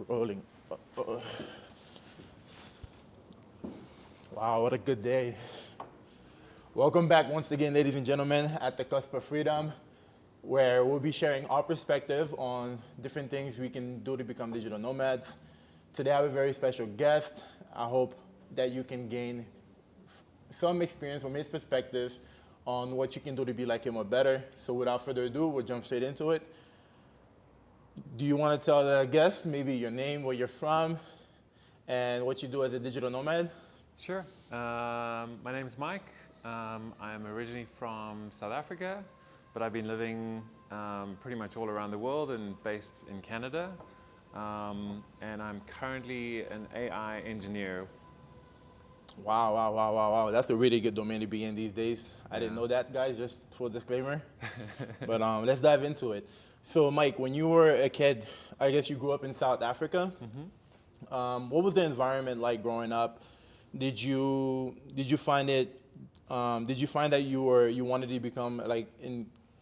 Rolling. Wow, what a good day. Welcome back once again, ladies and gentlemen, at the Cusp of Freedom, where we'll be sharing our perspective on different things we can do to become digital nomads. Today I have a very special guest. I hope that you can gain some experience from his perspective on what you can do to be like him or better. So without further ado, we'll jump straight into it. Do you want to tell the guests maybe your name, where you're from, and what you do as a digital nomad? Sure. My name is Mike. I'm originally from South Africa, but I've been living pretty much all around the world and based in Canada. And I'm currently an AI engineer. Wow. That's a really good domain to be in these days. I didn't know that, guys, just for disclaimer. But let's dive into it. So, Mike, when you were a kid, I guess you grew up in South Africa. Mm-hmm. What was the environment like growing up? Did you find it? Did you find that you wanted to become like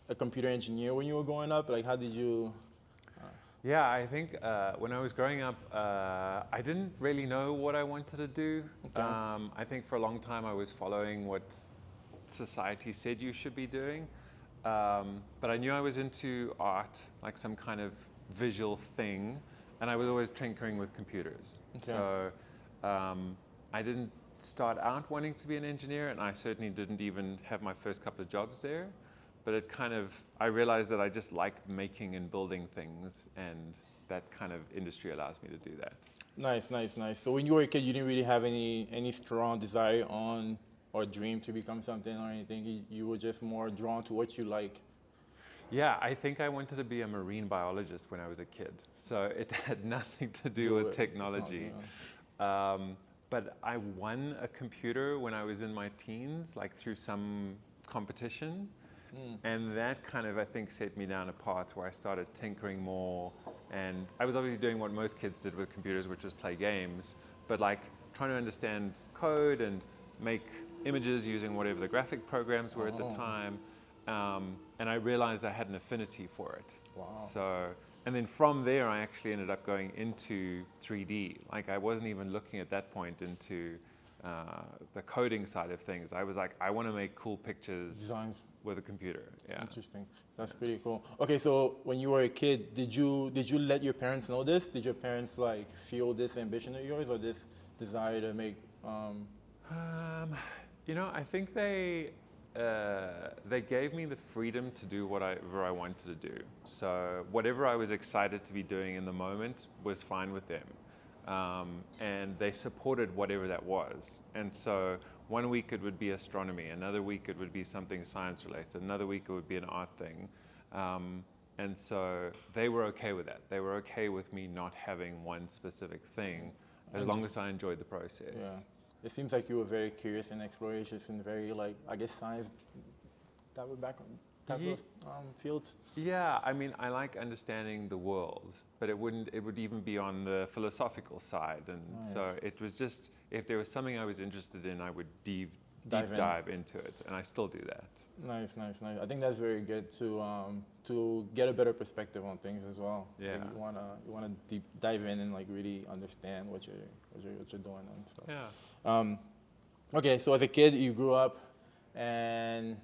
a computer engineer when you were growing up? Like, how did you? Yeah, I think when I was growing up, I didn't really know what I wanted to do. Okay. I think for a long time I was following what society said you should be doing. But I knew I was into art, like some kind of visual thing, and I was always tinkering with computers. Okay. So I didn't start out wanting to be an engineer, and I certainly didn't even have my first couple of jobs there. But I realized that I just like making and building things, and that kind of industry allows me to do that. Nice. So when you were a kid, you didn't really have any strong desire on or dream to become something or anything? You were just more drawn to what you like? Yeah, I think I wanted to be a marine biologist when I was a kid. So it had nothing to do with technology. But I won a computer when I was in my teens, like through some competition. And that kind of, I think, set me down a path where I started tinkering more. And I was obviously doing what most kids did with computers, which was play games, but like trying to understand code and make images using whatever the graphic programs were at the time. And I realized I had an affinity for it. Wow. So, and then from there, I actually ended up going into 3D. Like I wasn't even looking at that point into the coding side of things. I was like, I want to make cool pictures. Designs with a computer. Yeah. Interesting. That's pretty cool. Okay, so when you were a kid, did you let your parents know this? Did your parents like feel this ambition of yours or this desire to make? You know, I think they gave me the freedom to do whatever I wanted to do. So whatever I was excited to be doing in the moment was fine with them. And they supported whatever that was. And so one week it would be astronomy, another week it would be something science related, another week it would be an art thing. And so they were okay with that. They were okay with me not having one specific thing as long as I enjoyed the process. Yeah. It seems like you were very curious and explorations and very like, I guess, science type of fields. Yeah, I mean, I like understanding the world, but it would even be on the philosophical side. And so it was just, if there was something I was interested in, I would deep dive into it, and I still do that. Nice. I think that's very good to get a better perspective on things as well. Yeah. Like you wanna deep dive in and like really understand what you're doing and stuff. Yeah. Okay, so as a kid, you grew up and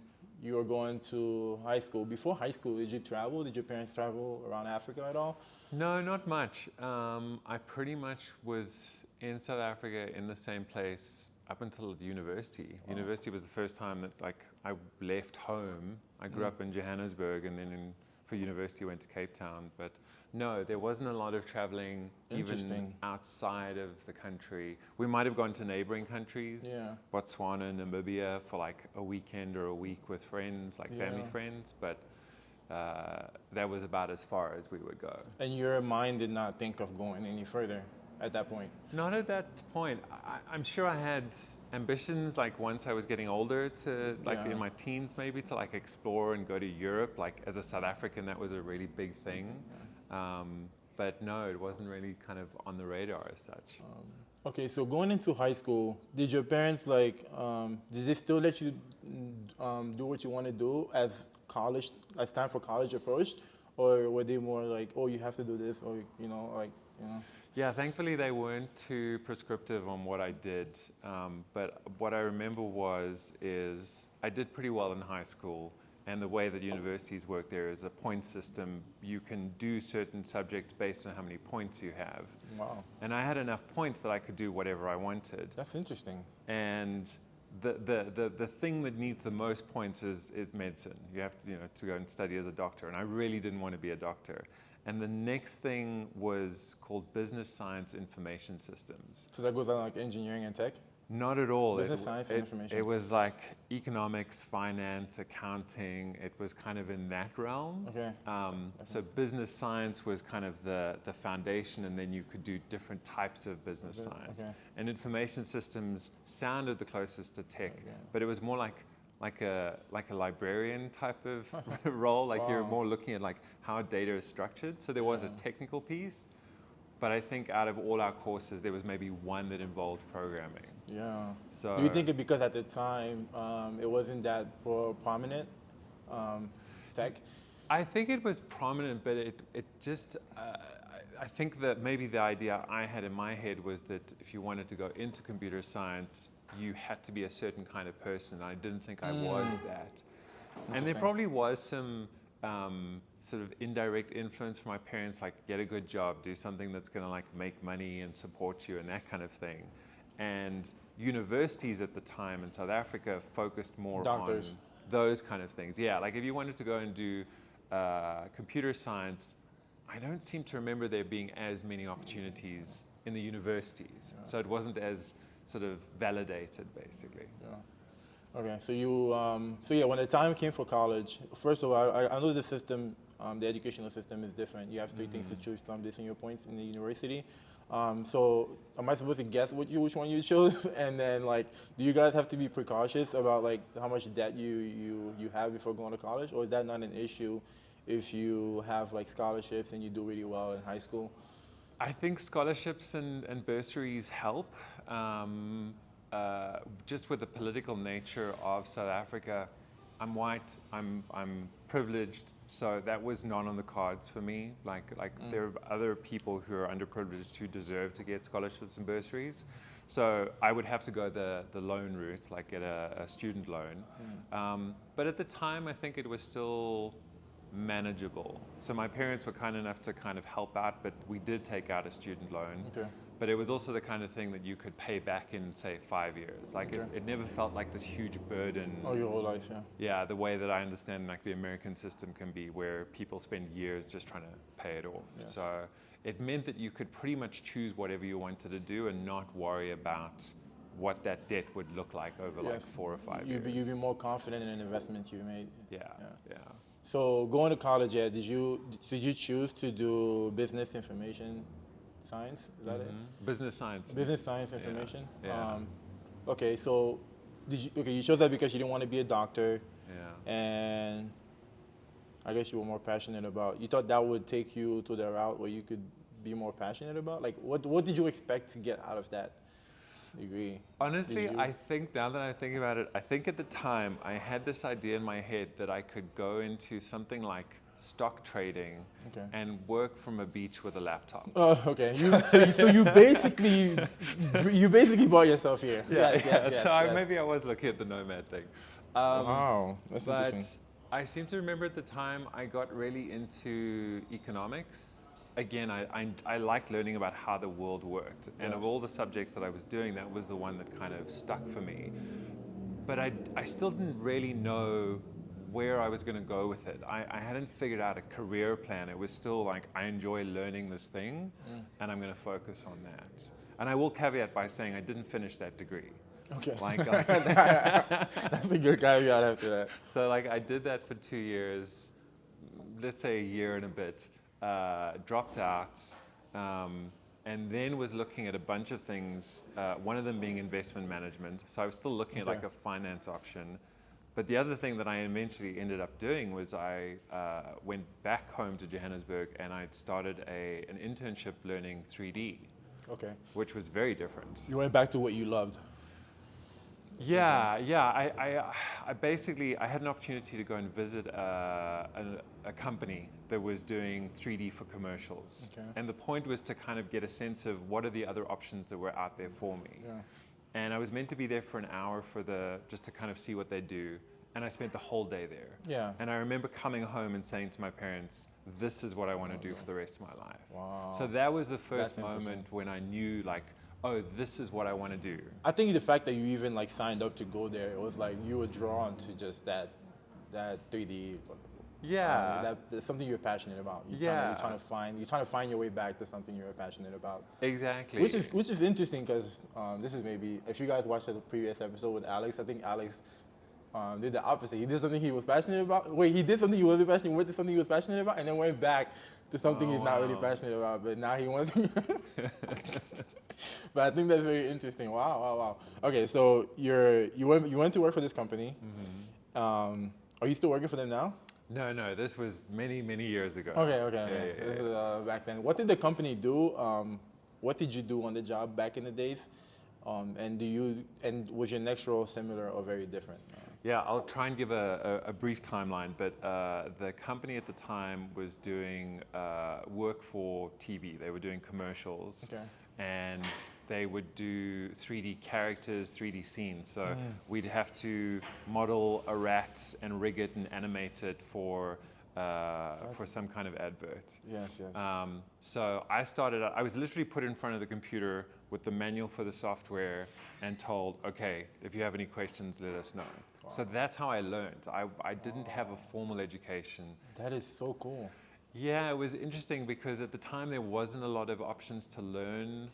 you were going to high school. Before high school, did you travel? Did your parents travel around Africa at all? No, not much. I pretty much was in South Africa in the same place up until university. Wow. University was the first time that like I left home. I grew up in Johannesburg, and then for university went to Cape Town. But no, there wasn't a lot of traveling even outside of the country. We might have gone to neighboring countries, Botswana, Namibia, for like a weekend or a week with friends, like family friends. But that was about as far as we would go. And your mind did not think of going any further at that point? Not at that point. I'm sure I had ambitions, like once I was getting older, to like in my teens maybe, to like explore and go to Europe. Like as a South African, that was a really big thing. But no, it wasn't really kind of on the radar as such. Okay, so going into high school, did your parents like, did they still let you do what you want to do as time for college approached? Or were they more like, oh, you have to do this, or, Yeah, thankfully they weren't too prescriptive on what I did. But what I remember is I did pretty well in high school. And the way that universities work there is a point system. You can do certain subjects based on how many points you have. Wow. And I had enough points that I could do whatever I wanted. That's interesting. And the thing that needs the most points is medicine. You have to, to go and study as a doctor. And I really didn't want to be a doctor. And the next thing was called business science information systems. So that goes on like engineering and tech? Not at all. Business science and information. It was like economics, finance, accounting. It was kind of in that realm. Okay. So business science was kind of the foundation, and then you could do different types of business science. Okay. And information systems sounded the closest to tech, Okay. but it was more like a librarian type of role. Like Wow. you're more looking at like how data is structured. So there was a technical piece. But I think out of all our courses, there was maybe one that involved programming. Yeah. So Do you think it because at the time it wasn't that prominent, tech? I think it was prominent, but it just, I think that maybe the idea I had in my head was that if you wanted to go into computer science, you had to be a certain kind of person. I didn't think I was that. And there probably was some sort of indirect influence from my parents, like get a good job, do something that's going to like make money and support you and that kind of thing. And universities at the time in South Africa focused more on those kind of things. Yeah, like if you wanted to go and do computer science, I don't seem to remember there being as many opportunities in the universities. Yeah. So it wasn't as sort of validated, basically. Yeah. Okay, so you, when the time came for college, first of all, I know the system, the educational system is different. You have three things to choose from based on your points in the university. So am I supposed to guess which one you chose? And then like, do you guys have to be precautious about like how much debt you have before going to college? Or is that not an issue if you have like scholarships and you do really well in high school? I think scholarships and bursaries help. Just with the political nature of South Africa, I'm white, I'm privileged, so that was not on the cards for me. There are other people who are underprivileged who deserve to get scholarships and bursaries. So I would have to go the loan route, like get a student loan. But at the time, I think it was still manageable. So my parents were kind enough to kind of help out, but we did take out a student loan. Okay. But it was also the kind of thing that you could pay back in, say, 5 years. Like it never felt like this huge burden. Oh, your whole life, yeah. Yeah, the way that I understand like the American system can be, where people spend years just trying to pay it off. Yes. So it meant that you could pretty much choose whatever you wanted to do and not worry about what that debt would look like over like 4 or 5 years. You'd be more confident in an investment you made. Yeah. So going to college, did you choose to do business information science? Is that it? Business science. Business science information. Yeah. Okay, so you chose that because you didn't want to be a doctor. Yeah. And I guess you were more passionate about. You thought that would take you to the route where you could be more passionate about. Like, what did you expect to get out of that degree? Honestly, I think now that I think about it, I think at the time I had this idea in my head that I could go into something like stock trading and work from a beach with a laptop. Oh, okay. So you basically bought yourself here. Yes. Maybe I was looking at the Nomad thing. Wow, that's interesting. I seem to remember at the time I got really into economics. Again, I liked learning about how the world worked. And of all the subjects that I was doing, that was the one that kind of stuck for me. But I still didn't really know where I was going to go with it. I hadn't figured out a career plan. It was still like, I enjoy learning this thing, and I'm going to focus on that. And I will caveat by saying I didn't finish that degree. Okay. That's a good caveat after that. So I did that for 2 years, let's say a year and a bit, dropped out, and then was looking at a bunch of things, one of them being investment management. So I was still looking at like a finance option. But the other thing that I eventually ended up doing was I went back home to Johannesburg and I started an internship learning 3D, which was very different. You went back to what you loved. I basically I had an opportunity to go and visit a company that was doing 3D for commercials, Okay. and the point was to kind of get a sense of what are the other options that were out there for me. Yeah. And I was meant to be there for an hour just to kind of see what they do, and I spent the whole day there. Yeah. And I remember coming home and saying to my parents, "This is what I want to do for the rest of my life." Wow. So that was the first That's interesting. moment when I knew, like, oh, this is what I want to do. I think the fact that you even like signed up to go there, it was like you were drawn to just that 3D. Yeah. That's something you're passionate about. Yeah. You're trying to find your way back to something you're passionate about. Exactly. Which is interesting because this is maybe if you guys watched the previous episode with Alex, I think Alex did the opposite. He did something he was passionate about. Wait, he did something he wasn't passionate. Went to something he was passionate about, and then went back to something he's not really passionate about. But now he wants to. But I think that's very interesting. Wow. Okay, so you went to work for this company. Mm-hmm. Are you still working for them now? No, this was many, many years ago. Okay. Yeah. This is back then. What did the company do? What did you do on the job back in the days? And was your next role similar or very different? Yeah, I'll try and give a brief timeline, but the company at the time was doing work for TV. They were doing commercials. Okay. And they would do 3D characters, 3D scenes. So we'd have to model a rat and rig it and animate it for some kind of advert. Yes. So I was literally put in front of the computer with the manual for the software and told, okay, if you have any questions, let us know. Wow. So that's how I learned. I didn't have a formal education. That is so cool. Yeah, it was interesting because at the time there wasn't a lot of options to learn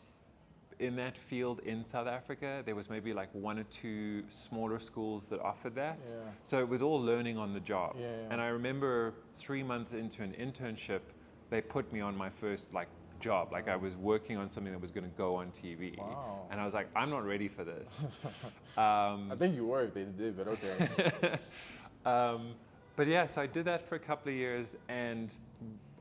in that field in South Africa. There was maybe like 1 or 2 smaller schools that offered that. Yeah. So it was all learning on the job. Yeah. And I remember 3 months into an internship, they put me on my first job. Like I was working on something that was going to go on TV. Wow. And I was like, I'm not ready for this. I think you were if they did, but okay. But yeah, so I did that for a couple of years, and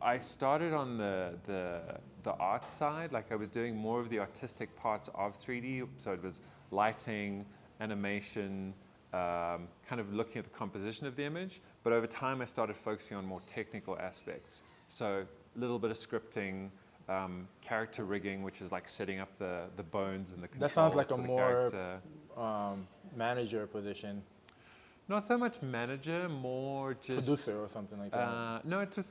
I started on the art side. Like I was doing more of the artistic parts of 3D. So it was lighting, animation, kind of looking at the composition of the image. But over time, I started focusing on more technical aspects. So a little bit of scripting, character rigging, which is like setting up the bones and the controls. That sounds like a for the more character. manager position. Not so much manager, more just Producer or something like that. No, it was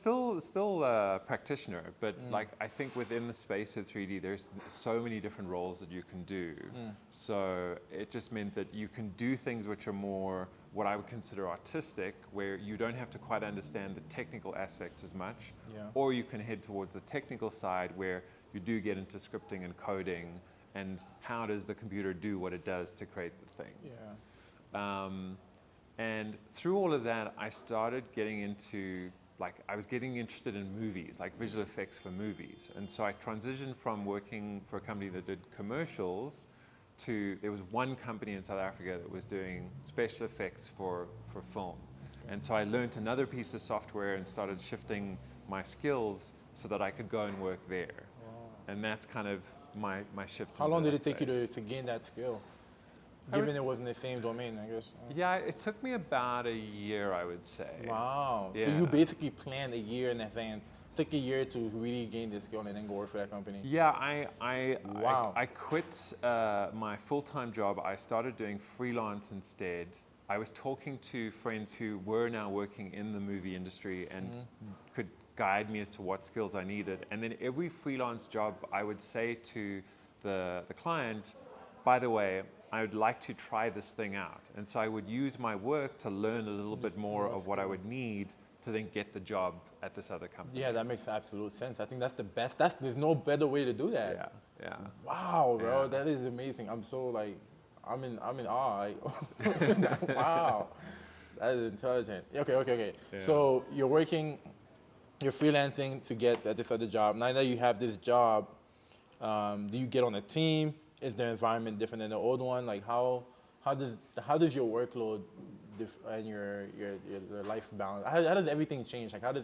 still practitioner, but like I think within the space of 3D, there's so many different roles that you can do. So it just meant that you can do things which are more what I would consider artistic, where you don't have to quite understand the technical aspects as much, or you can head towards the technical side where you do get into scripting and coding, and how does the computer do what it does to create the thing. Yeah. And through all of that, I started getting into, I was getting interested in movies, like visual effects for movies. And so I transitioned from working for a company that did commercials to, there was one company in South Africa that was doing special effects for film. Okay. And so I learned another piece of software and started shifting my skills so that I could go and work there. Wow. And that's kind of my shift. How long did it take you to gain that skill? Given it wasn't the same domain, I guess. Yeah, it took me about a year, I would say. Wow. Yeah. So you basically planned a year in advance. It took a year to really gain this skill and then go work for that company. Yeah, I quit my full-time job. I started doing freelance instead. I was talking to friends who were now working in the movie industry and could guide me as to what skills I needed. And then every freelance job, I would say to the client, by the way, I would like to try this thing out. And so I would use my work to learn a little bit more of what I would need to then get the job at this other company. Yeah, that makes absolute sense. I think that's the best. There's no better way to do that. Yeah. Wow, bro, that is amazing. I'm so I'm in awe. Wow, that is intelligent. Okay. Yeah. So you're freelancing to get at this other job. Now that you have this job, do you get on a team? Is the environment different than the old one? Like how does your workload and your life balance? How does everything change? Like how does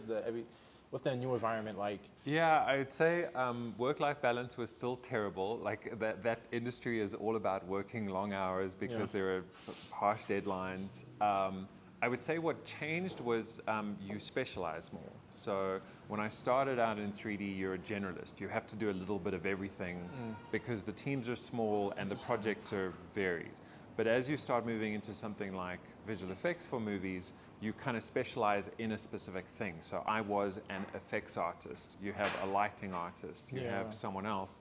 what's the new environment like? Yeah, I'd say work-life balance was still terrible. Like that industry is all about working long hours because there are harsh deadlines. I would say what changed was you specialize more. So when I started out in 3D, you're a generalist. You have to do a little bit of everything because the teams are small and the projects are varied. But as you start moving into something like visual effects for movies, you kind of specialize in a specific thing. So I was an effects artist. You have a lighting artist. You have someone else.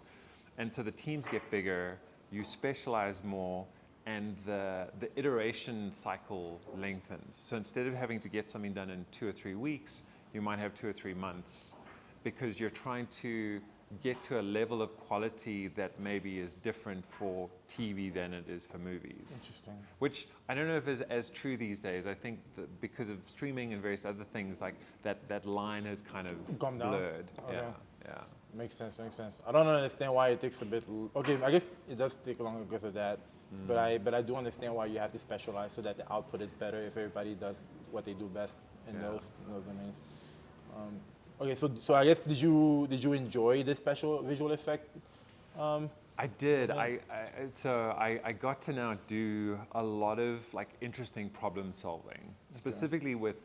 And so the teams get bigger, you specialize more, and the iteration cycle lengthens. So instead of having to get something done in 2 or 3 weeks, you might have 2 or 3 months because you're trying to get to a level of quality that maybe is different for TV than it is for movies. Interesting. Which I don't know if is as true these days. I think that because of streaming and various other things, like that line has kind of gone down. blurred. Okay. Yeah. Makes sense. I don't understand why it takes a bit. Okay, I guess it does take longer because of that. But I do understand why you have to specialize so that the output is better if everybody does what they do best in those domains. Okay, so I guess did you enjoy this special visual effect? I did. I got to now do a lot of like interesting problem solving, specifically with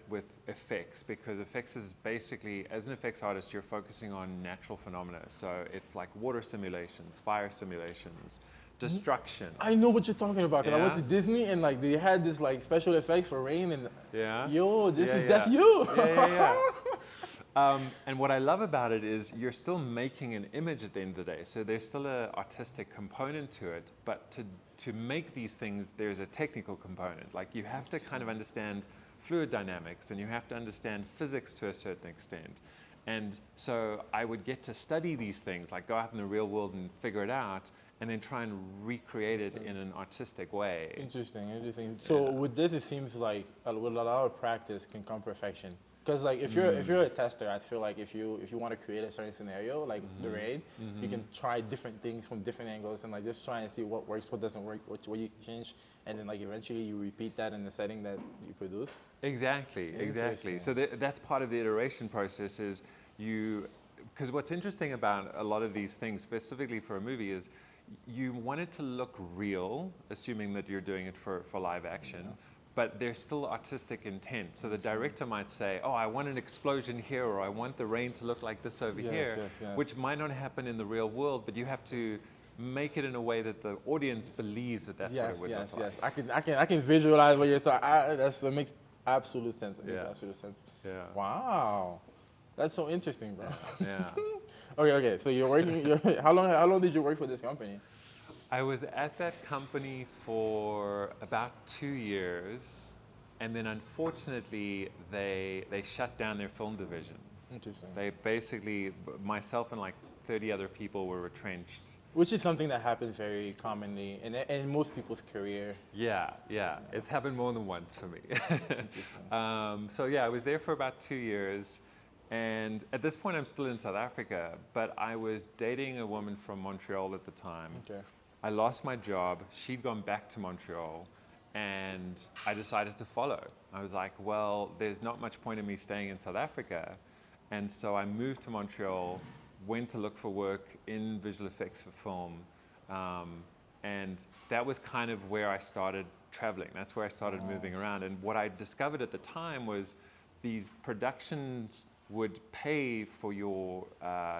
effects, because effects is basically, as an effects artist, you're focusing on natural phenomena. So it's like water simulations, fire simulations, destruction. I know what you're talking about. 'Cause I went Yeah? to Disney and like they had this like special effects for rain and Yeah. that's you. Yeah. And what I love about it is you're still making an image at the end of the day. So there's still an artistic component to it, but to make these things, there's a technical component. Like you have to kind of understand fluid dynamics and you have to understand physics to a certain extent. And so I would get to study these things, like go out in the real world and figure it out, and then try and recreate it in an artistic way. Interesting. So with this, it seems like with a lot of practice can come perfection. Because like if you're a tester, I feel like if you want to create a certain scenario like the rain, you can try different things from different angles and like just try and see what works, what doesn't work, what you can change, and then like eventually you repeat that in the setting that you produce. Exactly. So that's part of the iteration process is because what's interesting about a lot of these things, specifically for a movie, is you want it to look real, assuming that you're doing it for live action. But there's still artistic intent. So the director might say, oh, I want an explosion here, or I want the rain to look like this over here, which might not happen in the real world, but you have to make it in a way that the audience believes that that's what it would look like. I can visualize what you're talking. That makes absolute sense. It makes Yeah. absolute sense. Yeah. Wow, that's so interesting, bro. Yeah. Okay. So you're working. How long did you work for this company? I was at that company for about 2 years, and then unfortunately they shut down their film division. Interesting. They basically, myself and like 30 other people were retrenched. Which is something that happens very commonly in most people's career. Yeah. It's happened more than once for me. So I was there for about 2 years, and at this point I'm still in South Africa, but I was dating a woman from Montreal at the time. Okay. I lost my job. She'd gone back to Montreal, and I decided to follow. I was like, well, there's not much point in me staying in South Africa. And so I moved to Montreal, went to look for work in visual effects for film. And that was kind of where I started traveling. That's where I started moving around. And what I discovered at the time was these productions would pay for your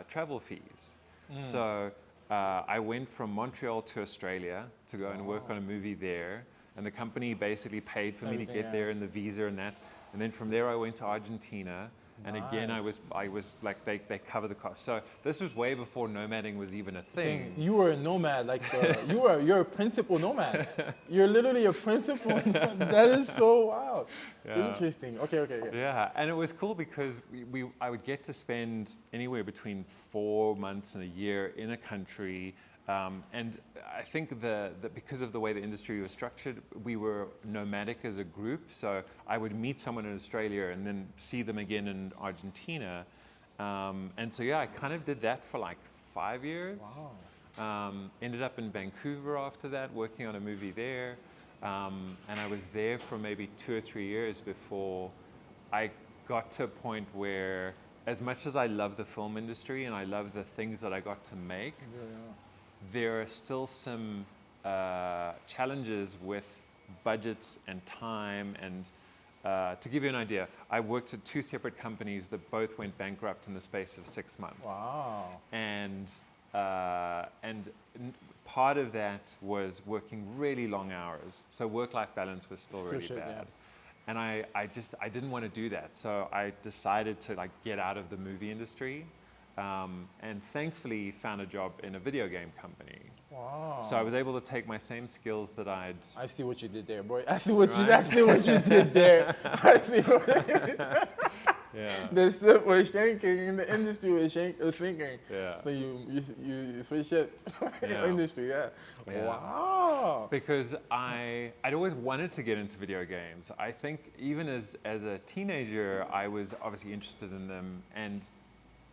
travel fees. So I went from Montreal to Australia to go and work on a movie there, and the company basically paid for me to get there and the visa and that. And then from there I went to Argentina, and again I was like they cover the cost. So this was way before nomading was even a thing. You were a nomad, like you're a principal nomad. You're literally a principal. That is so wild. Yeah. Interesting. Okay. Yeah, and it was cool because I would get to spend anywhere between 4 months and a year in a country. And I think that because of the way the industry was structured, we were nomadic as a group. So I would meet someone in Australia and then see them again in Argentina. And so I kind of did that for like 5 years. Wow. Ended up in Vancouver after that, working on a movie there. And I was there for maybe 2 or 3 years before I got to a point where, as much as I love the film industry and I love the things that I got to make, there are still some challenges with budgets and time. And to give you an idea, I worked at 2 separate companies that both went bankrupt in the space of 6 months. Wow. And part of that was working really long hours. So work-life balance was still really bad. And I didn't want to do that. So I decided to like get out of the movie industry, and thankfully found a job in a video game company. Wow. So I was able to take my same skills that I see what you did there, boy. I see what you did there. I see what you did. Yeah. The stuff was shanking in the industry was thinking. Yeah. So you switch it Yeah. industry, yeah. Wow. Because I'd always wanted to get into video games. I think even as a teenager, I was obviously interested in them. And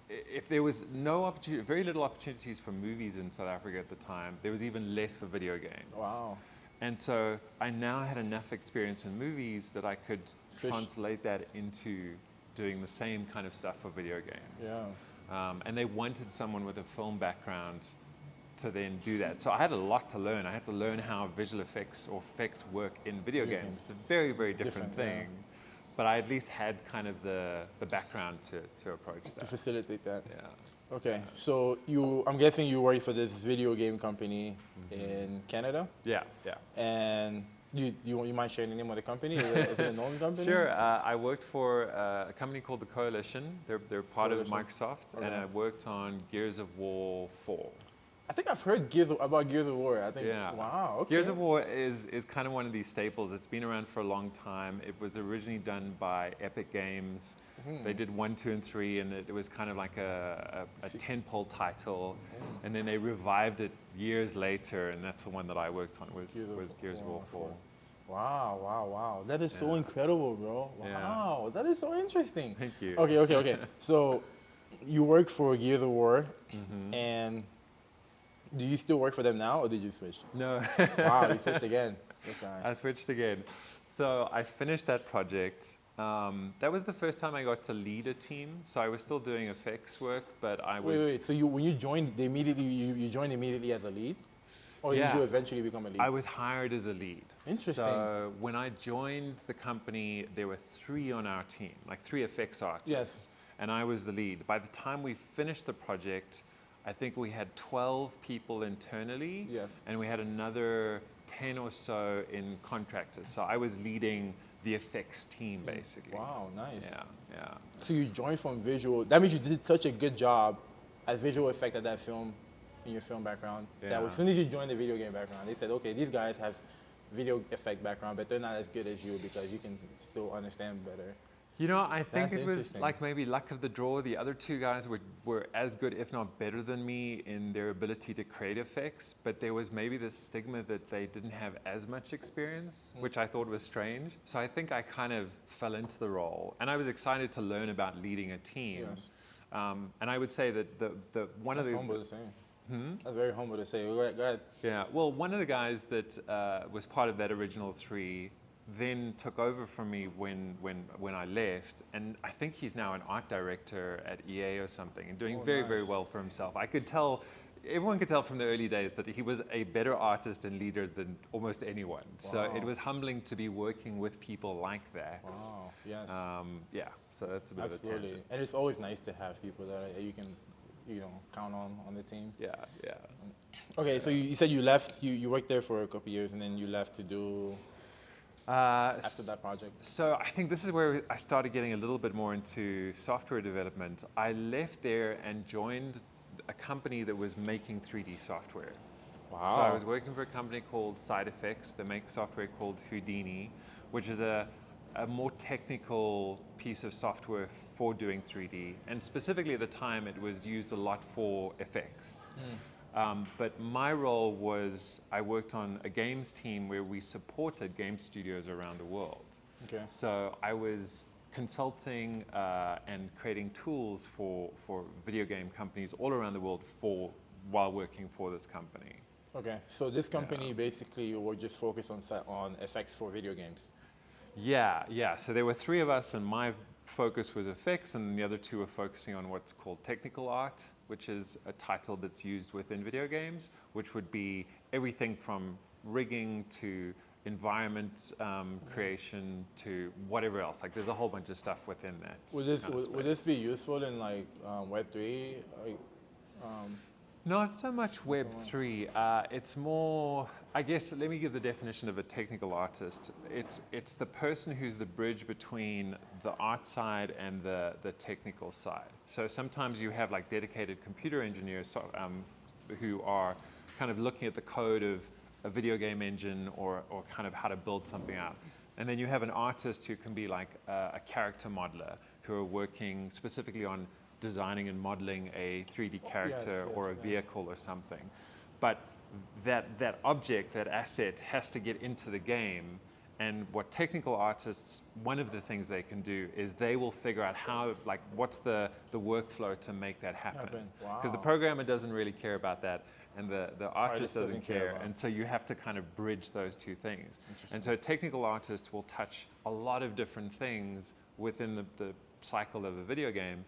if there was no opportunity, very little opportunities for movies in South Africa at the time, there was even less for video games. Wow. And so I now had enough experience in movies that I could translate that into doing the same kind of stuff for video games. Yeah. And they wanted someone with a film background to then do that. So I had a lot to learn. I had to learn how visual effects or effects work in video games. It's a very, very different thing. Yeah. But I at least had kind of the background to approach that. To facilitate that. Yeah. Okay, so I'm guessing you work for this video game company in Canada? Yeah, yeah. And you mind sharing the name of the company? Is it a known company? Sure. I worked for a company called the Coalition. They're part of Microsoft, and I worked on Gears of War 4. I think I've heard about Gears of War. I think. Yeah. Wow. Okay. Gears of War is kind of one of these staples. It's been around for a long time. It was originally done by Epic Games. They did 1, 2, and 3, and it was kind of like a tentpole title. And then they revived it years later, and that's the one that I worked on was Gears of War 4. Wow. That is so incredible, bro. Wow. Yeah. That is so interesting. Thank you. Okay. So you work for Gears of War, and do you still work for them now, or did you switch? No. Wow, you switched again. This guy. I switched again. So I finished that project. That was the first time I got to lead a team. So I was still doing effects work, but I was... Wait. So when you joined, you joined immediately as a lead? Or did you eventually become a lead? I was hired as a lead. Interesting. So when I joined the company, there were 3 on our team, like 3 effects artists. Yes. And I was the lead. By the time we finished the project, I think we had 12 people internally. Yes. And we had another 10 or so in contractors. So I was leading the effects team, basically. Wow, nice. Yeah. So you joined from visual. That means you did such a good job as visual effect at that film, in your film background, that as soon as you joined the video game background, they said, okay, these guys have video effect background, but they're not as good as you because you can still understand better. You know, I think it was like maybe luck of the draw. The other 2 guys were as good, if not better than me in their ability to create effects, but there was maybe this stigma that they didn't have as much experience, which I thought was strange. So I think I kind of fell into the role, and I was excited to learn about leading a team. Yes. And I would say that That's humble to say. That's very humble to say. Go ahead. Yeah, well, one of the guys that was part of that original 3 then took over from me when I left, and I think he's now an art director at EA or something, and doing very well for himself. I could tell, everyone could tell from the early days that he was a better artist and leader than almost anyone. Wow. So it was humbling to be working with people like that. Wow, yes. Yeah, so that's a bit of a tangent. And it's always nice to have people that you can, count on the team. Yeah. Okay, so you said you left, you worked there for a couple of years, and then you left to do... after that project? So I think this is where I started getting a little bit more into software development. I left there and joined a company that was making 3D software. Wow. So I was working for a company called Side Effects. They make software called Houdini, which is a more technical piece of software for doing 3D. And specifically at the time, it was used a lot for effects. But my role was, I worked on a games team where we supported game studios around the world. Okay. So I was consulting and creating tools for video game companies all around the world while working for this company. Okay, so this company basically will just focus on effects for video games. Yeah. So there were three of us, and my focus was effects, and the other two were focusing on what's called technical art, which is a title that's used within video games, which would be everything from rigging to environment creation to whatever else. Like there's a whole bunch of stuff within that. Would this be useful in like Web3? Like, Not so much Web3. It's more, I guess, let me give the definition of a technical artist. It's the person who's the bridge between the art side and the technical side. So sometimes you have like dedicated computer engineers who are kind of looking at the code of a video game engine or kind of how to build something out. And then you have an artist who can be like a character modeler who are working specifically on designing and modeling a 3D character or a vehicle or something. But that object, that asset has to get into the game. And what technical artists, one of the things they can do is they will figure out how, like, what's the workflow to make that happen. Because the programmer doesn't really care about that, and the artist doesn't care. And so you have to kind of bridge those two things. And so a technical artist will touch a lot of different things within the cycle of a video game,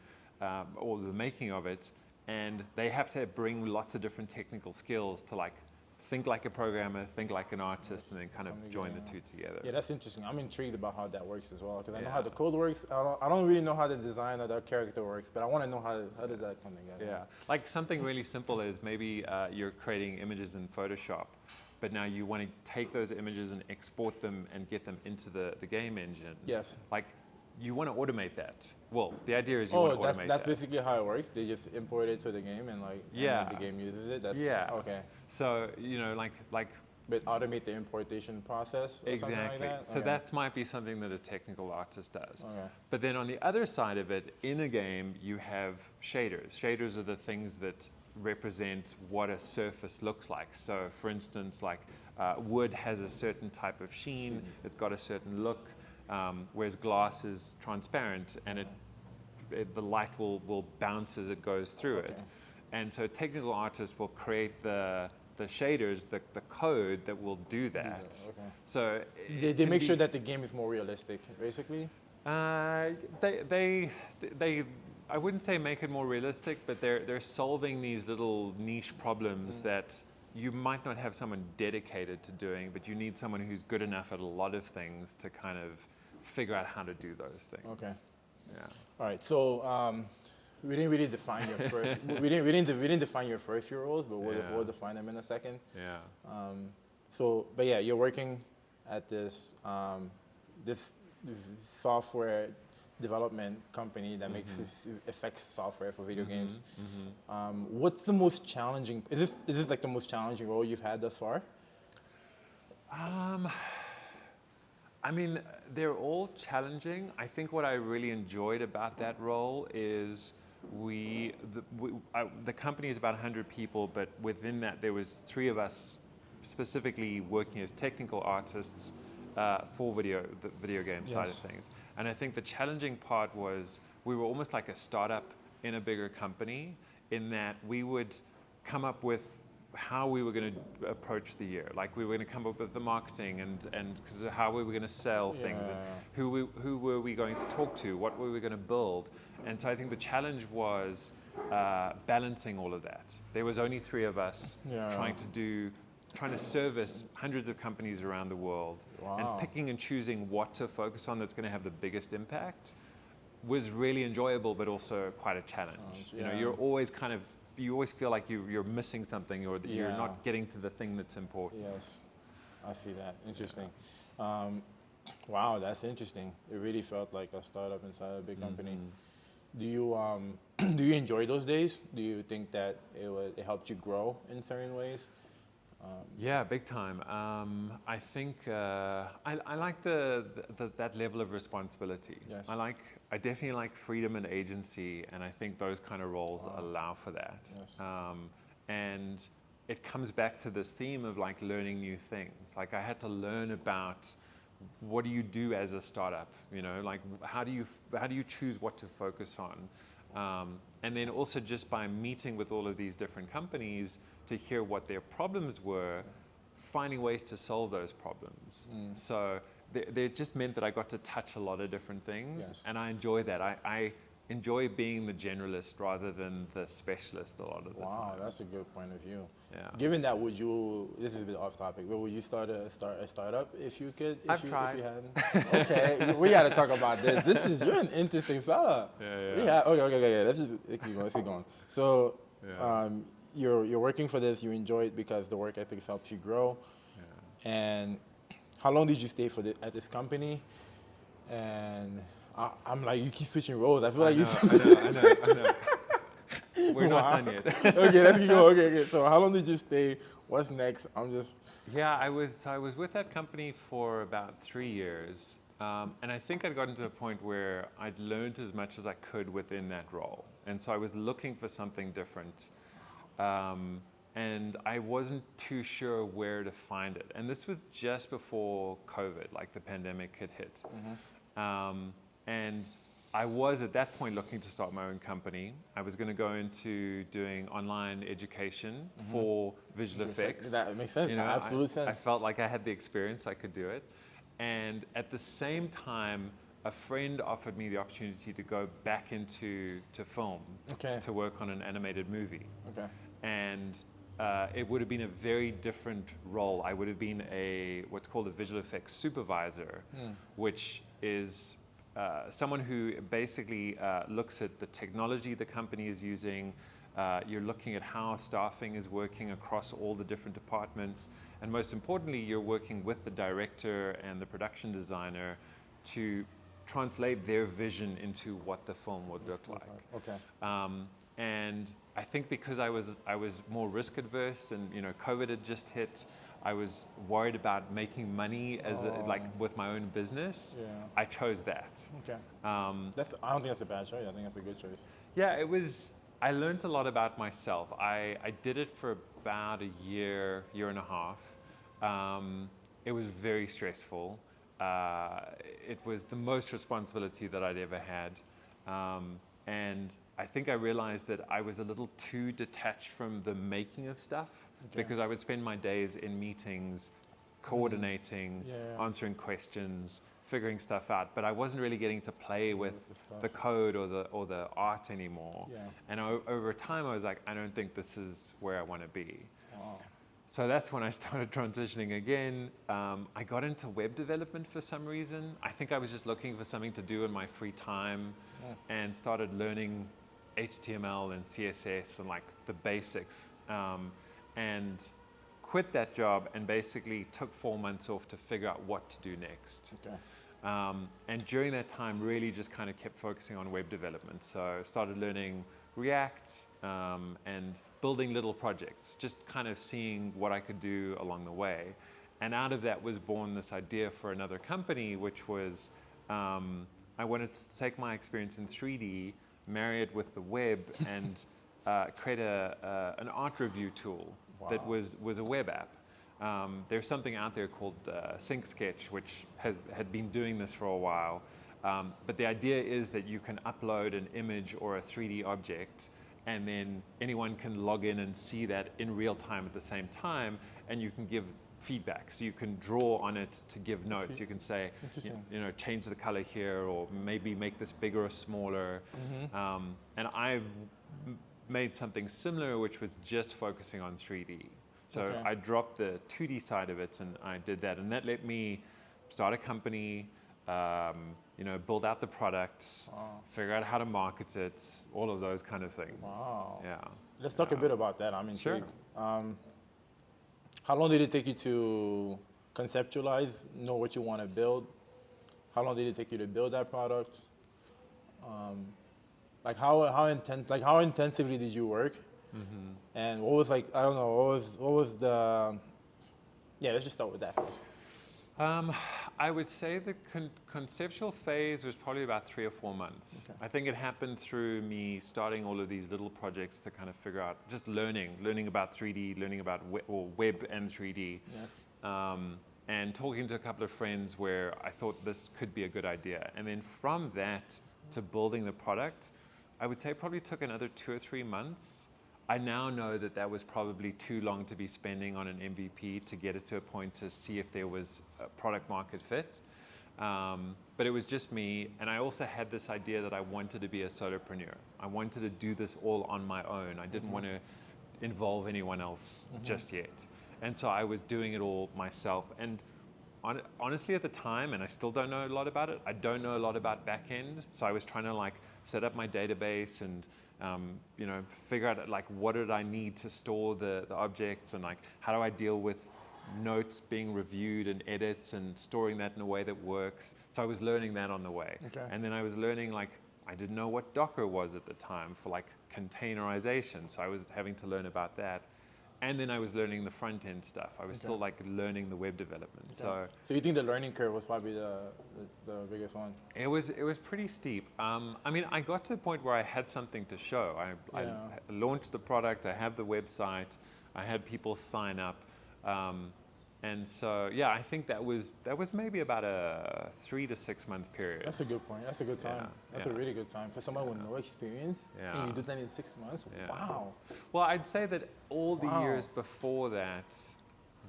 or the making of it, and they have to bring lots of different technical skills to like think like a programmer, think like an artist, and then kind of join the two together. Yeah, that's interesting. I'm intrigued about how that works as well, because I know how the code works. I don't really know how the design of that character works, but I want to know how does that come together. Yeah, like something really simple is maybe you're creating images in Photoshop, but now you want to take those images and export them and get them into the game engine. Yes. Like, you want to automate that. Well, the idea is you want to automate that. That's basically how it works. They just import it to the game and like and the game uses it. That's okay. So like but automate the importation process or something like that? So that might be something that a technical artist does. Okay. But then on the other side of it, in a game, you have shaders. Shaders are the things that represent what a surface looks like. So for instance, like wood has a certain type of sheen, it's got a certain look. Whereas glass is transparent and the light will bounce as it goes through it. And so a technical artist will create the shaders, the code that will do that. So they make sure that the game is more realistic, basically? They I wouldn't say make it more realistic, but they're solving these little niche problems that you might not have someone dedicated to doing, but you need someone who's good enough at a lot of things to kind of figure out how to do those things. Okay. Yeah. All right. So we didn't really define your first. we didn't define your first few roles, but we'll define them in a second. Yeah. But yeah, you're working at this this software development company that makes effects software for video games. What's the most challenging? Is this like the most challenging role you've had thus far? I mean, they're all challenging. I think what I really enjoyed about that role is the company is about 100 people, but within that there was 3 of us specifically working as technical artists for the video game side of things. And I think the challenging part was we were almost like a startup in a bigger company, in that we would come up with how we were going to approach the year. Like we were going to come up with the marketing and how we were going to sell things, and who were we going to talk to, what were we going to build. And so I think the challenge was balancing all of that. There was only 3 of us trying to service hundreds of companies around the world, and picking and choosing what to focus on that's going to have the biggest impact was really enjoyable, but also quite a challenge. You know, you're always you always feel like you're missing something, or that you're not getting to the thing that's important. Yes, I see that. Interesting. Wow, that's interesting. It really felt like a startup inside a big company. Do you enjoy those days? Do you think that it helped you grow in certain ways? Yeah, big time. I think I like that level of responsibility. Yes. I definitely like freedom and agency, and I think those kind of roles allow for that. Yes. And it comes back to this theme of like learning new things. Like I had to learn about what do you do as a startup? You know, like how do you choose what to focus on? And then also just by meeting with all of these different companies to hear what their problems were, finding ways to solve those problems. So they just meant that I got to touch a lot of different things, and I enjoy that. I enjoy being the generalist rather than the specialist a lot of the time. Wow, that's a good point of view. Yeah. Given that, this is a bit off topic, but would you start a startup if you could? I've tried. If you hadn't? Okay, we got to talk about this. You're an interesting fella. Yeah. Okay. Let's keep going. So, Yeah. You're working for this. You enjoy it because the work ethics helps you grow. Yeah. And how long did you stay at this company? And I'm like, you keep switching roles. I feel like I know. We're not done yet. Okay, let's keep going. Okay. So how long did you stay? What's next? Yeah, I was with that company for about 3 years. And I think I'd gotten to a point where I'd learned as much as I could within that role. And so I was looking for something different. And I wasn't too sure where to find it. And this was just before COVID, like the pandemic had hit. And I was at that point looking to start my own company. I was going to go into doing online education for visual effects. That makes sense. You know, Absolute sense. I felt like I had the experience, I could do it. And at the same time, a friend offered me the opportunity to go back into film to work on an animated movie. Okay. And it would have been a very different role. I would have been what's called a visual effects supervisor, which is someone who basically looks at the technology the company is using. You're looking at how staffing is working across all the different departments. And most importantly, you're working with the director and the production designer to translate their vision into what the film would look like. Okay. And I think because I was more risk adverse, and COVID had just hit, I was worried about making money like with my own business. Yeah. I chose that. Okay. I don't think that's a bad choice. I think that's a good choice. Yeah, it was. I learned a lot about myself. I did it for about a year and a half. It was very stressful. It was the most responsibility that I'd ever had. And I think I realized that I was a little too detached from the making of stuff, because I would spend my days in meetings, coordinating, answering questions, figuring stuff out, but I wasn't really getting to play with the code or the art anymore. Yeah. And over time, I was like, I don't think this is where I want to be. Wow. So that's when I started transitioning again. I got into web development for some reason. I think I was just looking for something to do in my free time, and started learning HTML and CSS and like the basics, and quit that job and basically took 4 months off to figure out what to do next. Okay. And during that time, really just kind of kept focusing on web development. So started learning React and building little projects, just kind of seeing what I could do along the way. And out of that was born this idea for another company, which was I wanted to take my experience in 3D, marry it with the web, and create an art review tool that was a web app. There's something out there called Sync Sketch, which had been doing this for a while. But the idea is that you can upload an image or a 3D object, and then anyone can log in and see that in real time at the same time, and you can give feedback. So you can draw on it to give notes. You can say, change the color here, or maybe make this bigger or smaller. And I've made something similar, which was just focusing on 3D. So I dropped the 2D side of it, and I did that. And that let me start a company, build out the products, figure out how to market it, all of those kind of things. Wow. Yeah. Let's talk a bit about that. I'm intrigued. Sure. How long did it take you to conceptualize, know what you want to build? How long did it take you to build that product? How intensively did you work? And what was what was the? Yeah, let's just start with that first. I would say the conceptual phase was probably about 3 or 4 months. Okay. I think it happened through me starting all of these little projects to kind of figure out, just learning about 3D, learning about web and 3D. Yes. and talking to a couple of friends where I thought this could be a good idea. And then from that to building the product, I would say it probably took another 2 or 3 months. I now know that that was probably too long to be spending on an MVP to get it to a point to see if there was a product market fit. But it was just me, and I also had this idea that I wanted to be a solopreneur. I wanted to do this all on my own. I didn't want to involve anyone else just yet. And so I was doing it all myself. And honestly, at the time, and I still don't know a lot about it, I don't know a lot about backend. So I was trying to like set up my database and you know, figure out like what did I need to store the objects, and like how do I deal with notes being reviewed and edits and storing that in a way that works. So I was learning that on the way. Okay. And then I was learning, like, I didn't know what Docker was at the time for like containerization. So I was having to learn about that. And then I was learning the front end stuff. I was still like learning the web development. Okay. So you think the learning curve was probably the biggest one? It was pretty steep. I mean, I got to a point where I had something to show. I launched the product, I have the website, I had people sign up. And so, yeah, I think that was maybe about a 3 to 6 month period. That's a good point. That's a good time. That's a really good time for someone with no experience. Yeah. And you do that in 6 months. Yeah. Wow. Well, I'd say that all the years before that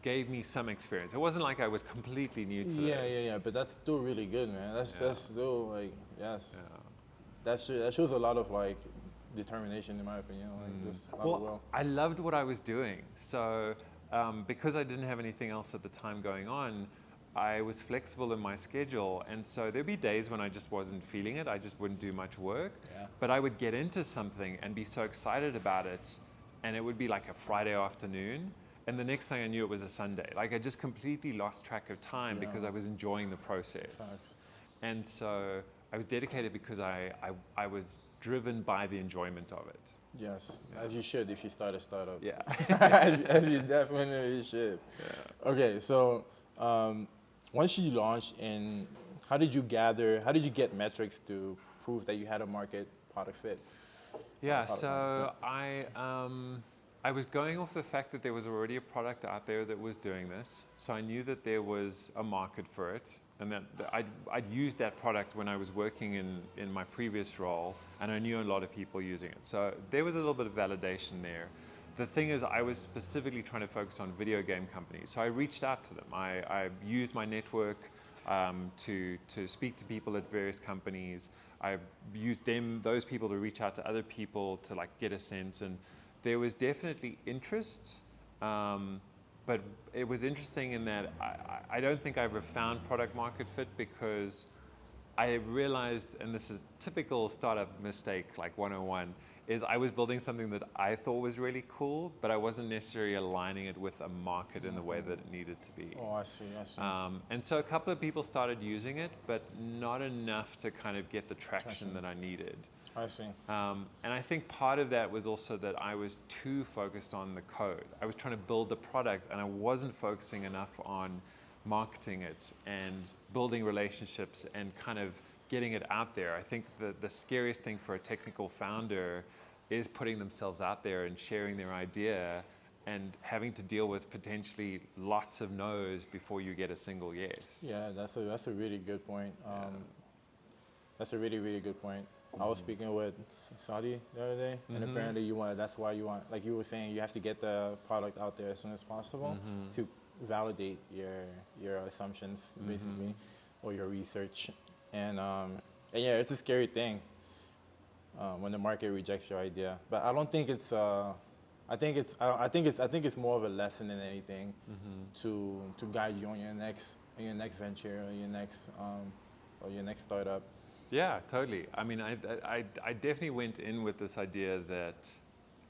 gave me some experience. It wasn't like I was completely new to this. Yeah. But that's still really good, man. That's still like That shows a lot of like determination, in my opinion. Like just a lot of will. I loved what I was doing. So. Because I didn't have anything else at the time going on, I was flexible in my schedule. And so there'd be days when I just wasn't feeling it. I just wouldn't do much work. Yeah. But I would get into something and be so excited about it. And it would be like a Friday afternoon. And the next thing I knew, it was a Sunday. Like I just completely lost track of time because I was enjoying the process. Facts. And so I was dedicated because I was driven by the enjoyment of it. Yes, as you should if you start a startup. Yeah. As you definitely should. Yeah. Okay, so once you launched, and how did you get metrics to prove that you had a market product fit? Yeah, so I was going off the fact that there was already a product out there that was doing this. So I knew that there was a market for it, and that I'd used that product when I was working in my previous role, and I knew a lot of people using it. So there was a little bit of validation there. The thing is, I was specifically trying to focus on video game companies. So I reached out to them. I used my network to speak to people at various companies. I used those people to reach out to other people to like get a sense. And there was definitely interest, but it was interesting in that I don't think I ever found product market fit because I realized, and this is typical startup mistake, like 101, is I was building something that I thought was really cool, but I wasn't necessarily aligning it with a market in the way that it needed to be. Oh, I see. And so a couple of people started using it, but not enough to kind of get the traction that I needed. I see. And I think part of that was also that I was too focused on the code. I was trying to build the product, and I wasn't focusing enough on marketing it and building relationships and kind of getting it out there. I think the scariest thing for a technical founder is putting themselves out there and sharing their idea and having to deal with potentially lots of no's before you get a single yes. Yeah, that's a really good point. That's a really, really good point. I was speaking with Saudi the other day, and apparently that's why you want, like you were saying, you have to get the product out there as soon as possible to validate your assumptions, basically, or your research. And yeah, it's a scary thing when the market rejects your idea. But I don't think it's. I think it's more of a lesson than anything to guide you on your next venture or your next startup. Yeah, totally. I mean, I definitely went in with this idea that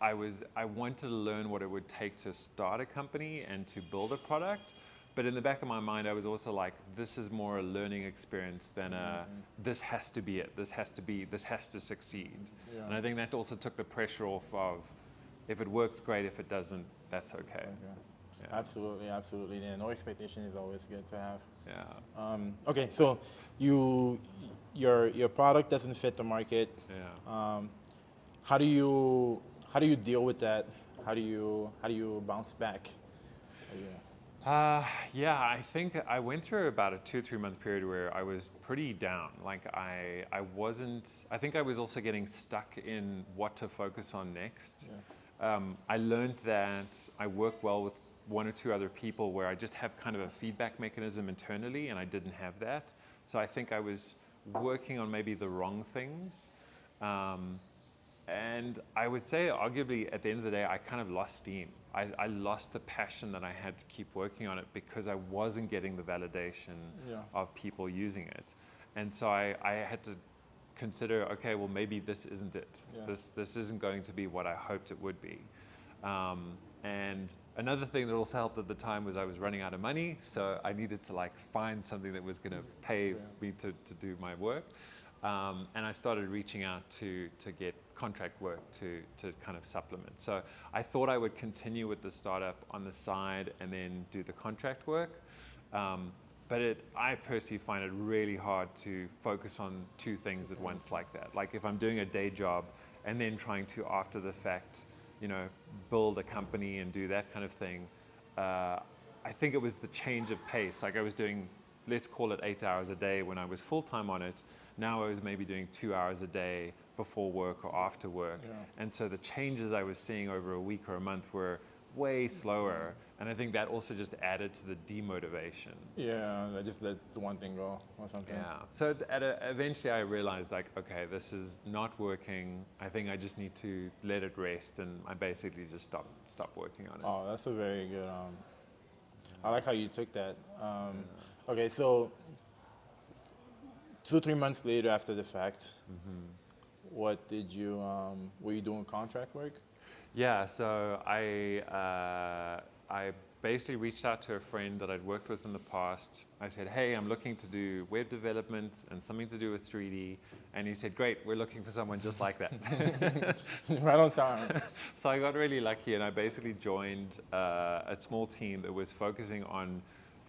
I wanted to learn what it would take to start a company and to build a product. But in the back of my mind, I was also like, this is more a learning experience than this has to be it. This has to succeed. Yeah. And I think that also took the pressure off of, if it works, great. If it doesn't, that's okay. Yeah. Absolutely. Yeah, no expectation is always good to have. Yeah. Okay, so your product doesn't fit the market. Yeah. How do you deal with that? How do you bounce back? Yeah, I think I went through about a 2 or 3 month period where I was pretty down. Like I wasn't, I think I was also getting stuck in what to focus on next. Yes. I learned that I work well with 1 or 2 other people where I just have kind of a feedback mechanism internally, and I didn't have that. So I think I was working on maybe the wrong things. And I would say, arguably, at the end of the day, I kind of lost steam. I lost the passion that I had to keep working on it because I wasn't getting the validation of people using it. And so I had to consider, okay, well, maybe this isn't it. Yeah. This isn't going to be what I hoped it would be. And another thing that also helped at the time was I was running out of money, so I needed to like find something that was going to pay me to do my work. And I started reaching out to get contract work to kind of supplement. So I thought I would continue with the startup on the side and then do the contract work. But I personally find it really hard to focus on 2 things at once like that. Like if I'm doing a day job and then trying to, after the fact, build a company and do that kind of thing, I think it was the change of pace. Like I was doing, let's call it 8 hours a day when I was full-time on it. Now I was maybe doing 2 hours a day before work or after work. Yeah. And so the changes I was seeing over a week or a month were way slower. And I think that also just added to the demotivation. Yeah, I just let the one thing go or something. Yeah. So eventually I realized like, okay, this is not working. I think I just need to let it rest. And I basically just stopped working on it. Oh, that's a very good, I like how you took that. Okay, so 2 or 3 months later after the fact, what did you, were you doing contract work? Yeah, so I basically reached out to a friend that I'd worked with in the past. I said, hey, I'm looking to do web development and something to do with 3D. And he said, great, we're looking for someone just like that. Right on time. So I got really lucky and I basically joined a small team that was focusing on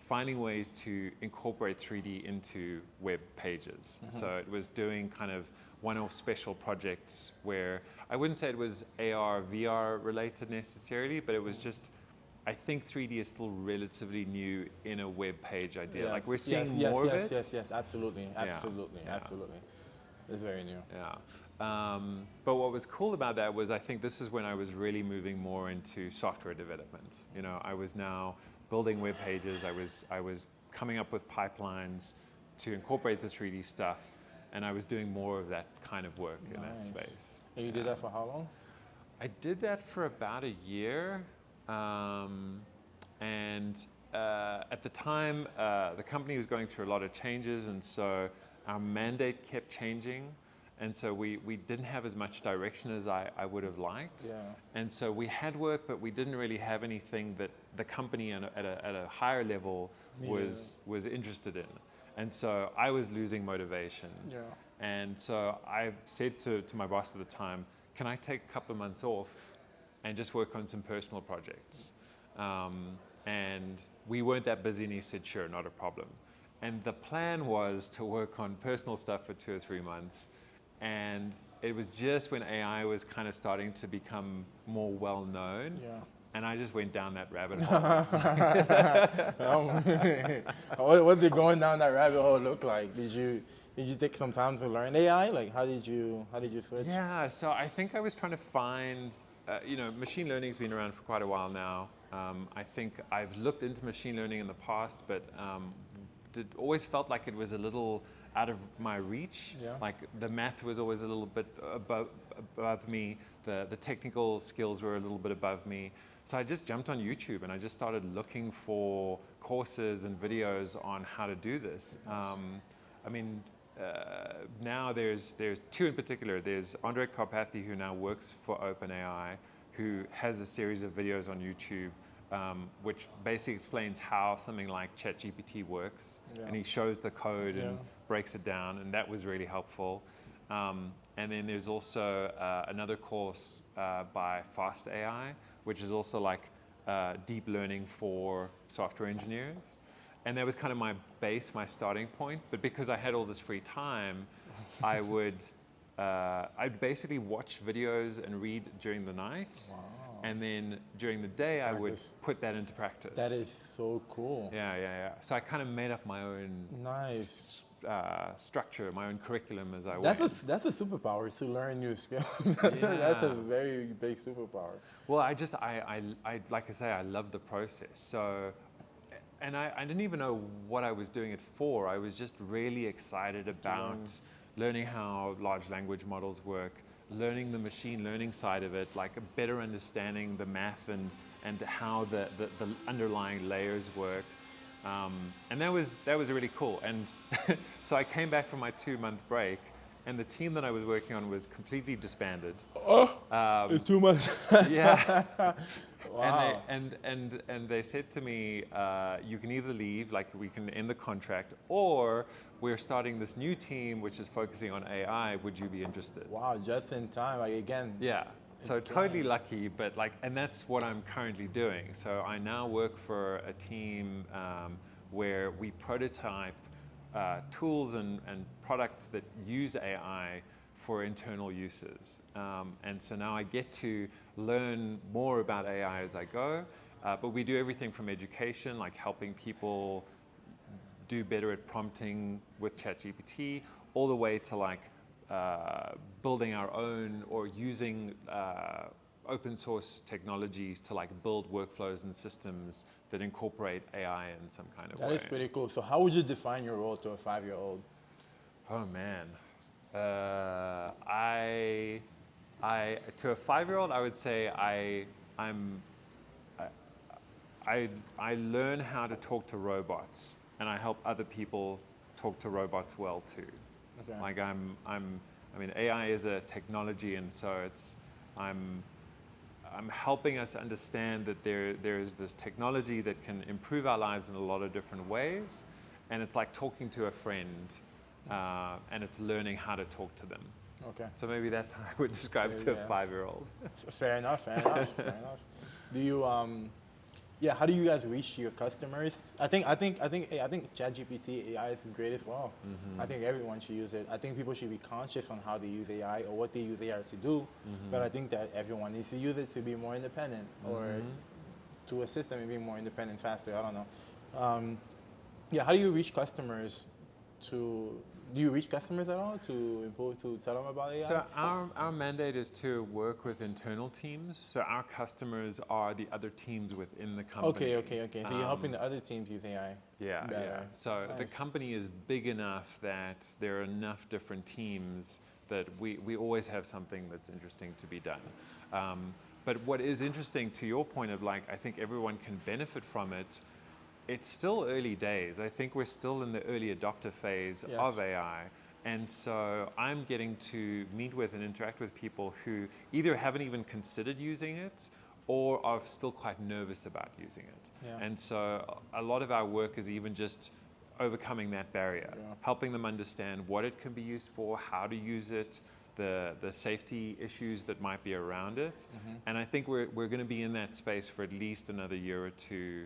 finding ways to incorporate 3D into web pages. So it was doing kind of one-off special projects where I wouldn't say it was AR, VR related necessarily, but it was just, I think 3D is still relatively new in a web page idea. Yes, Like we're seeing yes, more yes, of it. Yes, absolutely, absolutely, Yeah. absolutely. It's very new. Yeah. But what was cool about that was I think this is when I was really moving more into software development. I was now building web pages. I was coming up with pipelines to incorporate the 3D stuff, and I was doing more of that kind of work in that space. And you did that for how long? I did that for about a year. At the time, the company was going through a lot of changes, and so our mandate kept changing. And so we didn't have as much direction as I would have liked. Yeah. And so we had work, but we didn't really have anything that the company at a higher level was interested in. And so I was losing motivation. Yeah. And so I said to my boss at the time, can I take a couple of months off and just work on some personal projects? And we weren't that busy, and he said, sure, not a problem. And the plan was to work on personal stuff for 2 or 3 months. And it was just when AI was kind of starting to become more well known. Yeah. And I just went down that rabbit hole. What did going down that rabbit hole look like? Did you take some time to learn AI? Like how did you switch? Yeah, so I think I was trying to find, machine learning's been around for quite a while now. I think I've looked into machine learning in the past, but always felt like it was a little out of my reach. Yeah. Like the math was always a little bit above me. The technical skills were a little bit above me. So I just jumped on YouTube and I just started looking for courses and videos on how to do this. Nice. Now there's 2 in particular. There's Andre Karpathy, who now works for OpenAI, who has a series of videos on YouTube, which basically explains how something like ChatGPT works. Yeah. And he shows the code and breaks it down, and that was really helpful. And then there's also another course by Fast AI, which is also like deep learning for software engineers. And that was kind of my base, my starting point. But because I had all this free time, I'd basically watch videos and read during the night. Wow. And then during the day, I would Practice. put that into practice. That is so cool. Yeah. So I kind of made up my own Nice. structure, my own curriculum as I That's went. a superpower to learn new skills. That's a Yeah. very big superpower. Well, I like I say, I love the process. So, and I didn't even know what I was doing it for. I was just really excited about learning how large language models work, learning the machine learning side of it, like a better understanding the math and how the underlying layers work. And that was really cool. And so I came back from my 2-month break, and the team that I was working on was completely disbanded. In 2 months. Yeah. Wow. And they said to me, you can either leave, like we can end the contract, or we're starting this new team which is focusing on AI. Would you be interested? Wow, just in time. Like again. Yeah. So totally lucky, but like, and that's what I'm currently doing. So I now work for a team where we prototype tools and products that use AI for internal uses. And so now I get to learn more about AI as I go, but we do everything from education, like helping people do better at prompting with ChatGPT, all the way to like building our own or using open source technologies to like build workflows and systems that incorporate AI in some kind of way. That is pretty cool. So how would you define your role to a 5-year-old? Oh man, I to a 5-year-old, I would say I learn how to talk to robots, and I help other people talk to robots well too. Okay. Like I mean, AI is a technology, and so I'm helping us understand that there is this technology that can improve our lives in a lot of different ways, and it's like talking to a friend, and it's learning how to talk to them. Okay. So maybe that's how I would describe it to a 5-year-old. Fair enough. Fair enough. Do you how do you guys reach your customers? I think ChatGPT AI is great as well. Mm-hmm. I think everyone should use it. I think people should be conscious on how they use AI or what they use AI to do. Mm-hmm. But I think that everyone needs to use it to be more independent or to assist them in being more independent faster. I don't know. How do you reach customers do you reach customers at all to tell them about AI? So our mandate is to work with internal teams. So our customers are the other teams within the company. Okay. So you're helping the other teams use AI. Yeah. So Nice. the company is big enough that there are enough different teams that we always have something that's interesting to be done. But what is interesting, to your point of like, I think everyone can benefit from it, it's still early days. I think we're still in the early adopter phase of AI. And so I'm getting to meet with and interact with people who either haven't even considered using it or are still quite nervous about using it. Yeah. And so a lot of our work is even just overcoming that barrier, helping them understand what it can be used for, how to use it, the safety issues that might be around it. And I think we're going to be in that space for at least another year or two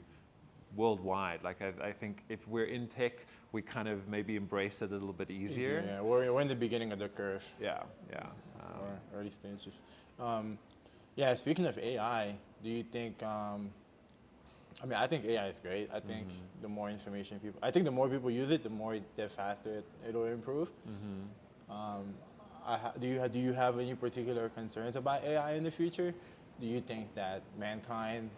worldwide. Like I think if we're in tech, we kind of maybe embrace it a little bit easier. Yeah, we're in the beginning of the curve. Yeah. Or early stages. Speaking of AI, do you think? I think AI is great. I think the more information I think the more people use it, the more the faster it'll improve. Do you have any particular concerns about AI in the future? Do you think that mankind,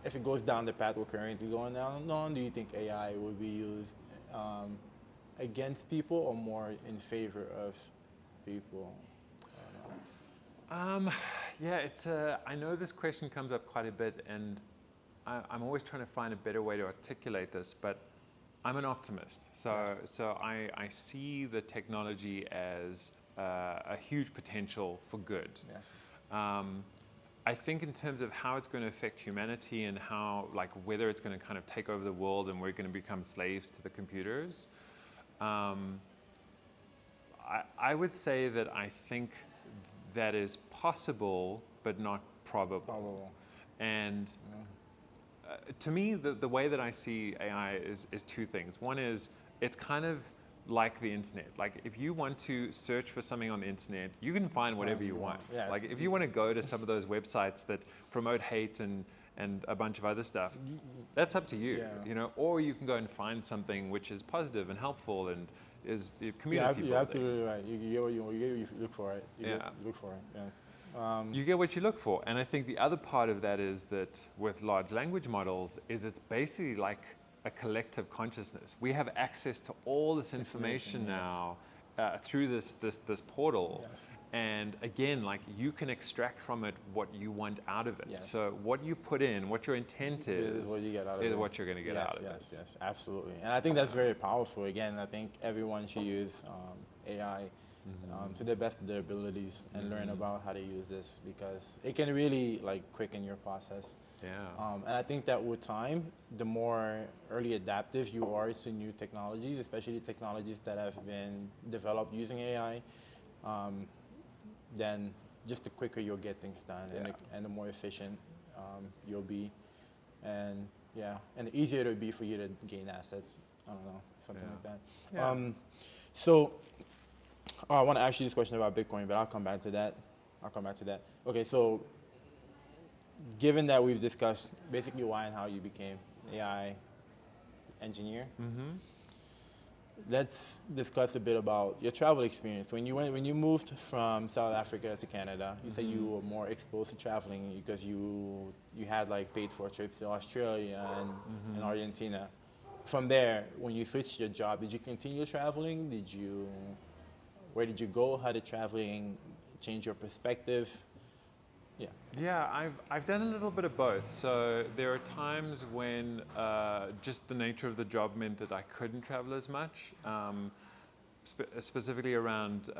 if it goes down the path we're currently going down, do you think AI will be used against people or more in favor of people? I know this question comes up quite a bit, and I'm always trying to find a better way to articulate this, but I'm an optimist. So I see the technology as a huge potential for good. Yes. I think in terms of how it's going to affect humanity and how, like, whether it's going to kind of take over the world and we're going to become slaves to the computers, I would say that I think that is possible, but not probable. And to me, the way that I see AI is two things. One is it's kind of like the internet. Like if you want to search for something on the internet, you can find whatever you want. Yes. Like if you want to go to some of those websites that promote hate and a bunch of other stuff, that's up to you, Yeah. you know, or you can go and find something which is positive and helpful and is community You're building. absolutely right. You get what you look for it. You look for it. Yeah. You get what you look for. And I think the other part of that is that with large language models is it's basically like a collective consciousness. We have access to all this information now through this portal. Yes. And again, like you can extract from it what you want out of it. Yes. So what you put in, what your intent is what you get out of it. is what you're going to get out of it. Yes, absolutely. And I think that's very powerful. Again, I think everyone should use AI to the best of their abilities and learn about how to use this, because it can really like quicken your process. Yeah. And I think that with time, the more early adaptive you are to new technologies, especially technologies that have been developed using AI, then just the quicker you'll get things done and the more efficient you'll be. And and the easier it'll be for you to gain assets. I don't know, something like that. Yeah. So I want to ask you this question about Bitcoin, but I'll come back to that. Okay, so given that we've discussed basically why and how you became an AI engineer, let's discuss a bit about your travel experience. When you moved from South Africa to Canada, you said you were more exposed to traveling because you had like paid for trips to Australia and Argentina. From there, when you switched your job, did you continue traveling? Where did you go? How did traveling change your perspective? Yeah, I've done a little bit of both. So there are times when just the nature of the job meant that I couldn't travel as much. Specifically around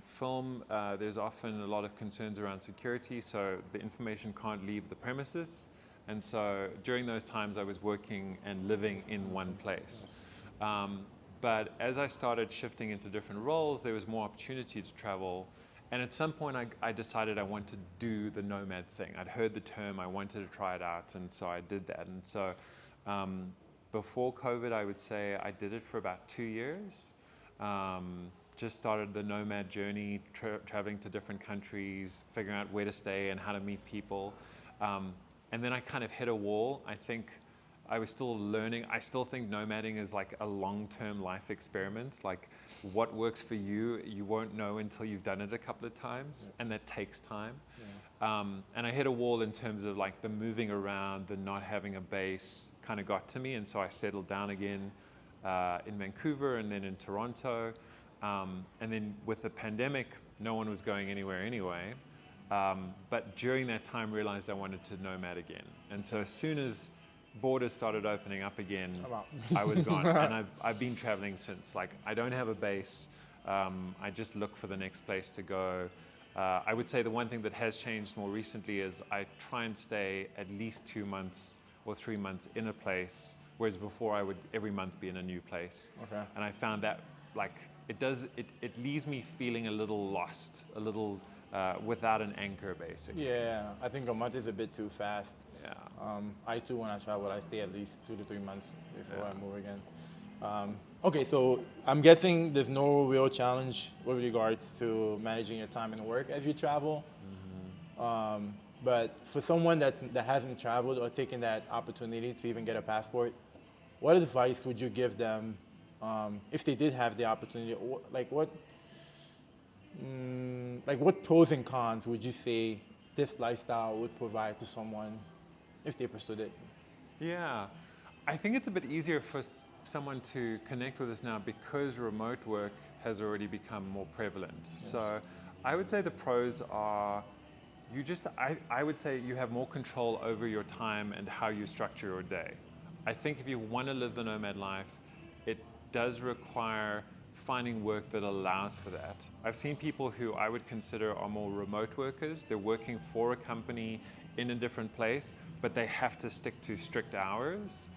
film, there's often a lot of concerns around security, so the information can't leave the premises. And so during those times I was working and living in one place. But as I started shifting into different roles, there was more opportunity to travel. And at some point I decided I wanted to do the nomad thing. I'd heard the term, I wanted to try it out, and so I did that. And so before COVID, I would say I did it for about 2 years. Just started the nomad journey, traveling to different countries, figuring out where to stay and how to meet people. And then I kind of hit a wall. I think I was still learning. I still think nomading is like a long-term life experiment. Like what works for you, you won't know until you've done it a couple of times, and that takes time. And I hit a wall in terms of like the moving around, the not having a base kind of got to me, and so I settled down again in Vancouver and then in Toronto. And then with the pandemic, no one was going anywhere anyway. But during that time, realized I wanted to nomad again. And so as soon as borders started opening up again, I was gone. And I've been traveling since. Like I don't have a base. I just look for the next place to go. I would say the one thing that has changed more recently is I try and stay at least 2 months or 3 months in a place, whereas before I would every month be in a new place. Okay. And I found that like it leaves me feeling a little lost, a little without an anchor, basically. Yeah, I think a month is a bit too fast. Yeah. I too, when I travel, I stay at least 2 to 3 months before I move again. Okay, so I'm guessing there's no real challenge with regards to managing your time and work as you travel. But for someone that hasn't traveled or taken that opportunity to even get a passport, what advice would you give them if they did have the opportunity? What pros and cons would you say this lifestyle would provide to someone if they pursued it? Yeah, I think it's a bit easier for someone to connect with us now because remote work has already become more prevalent. Yes. So I would say the pros are I would say you have more control over your time and how you structure your day. I think if you want to live the nomad life, it does require finding work that allows for that. I've seen people who I would consider are more remote workers. They're working for a company in a different place, but they have to stick to strict hours.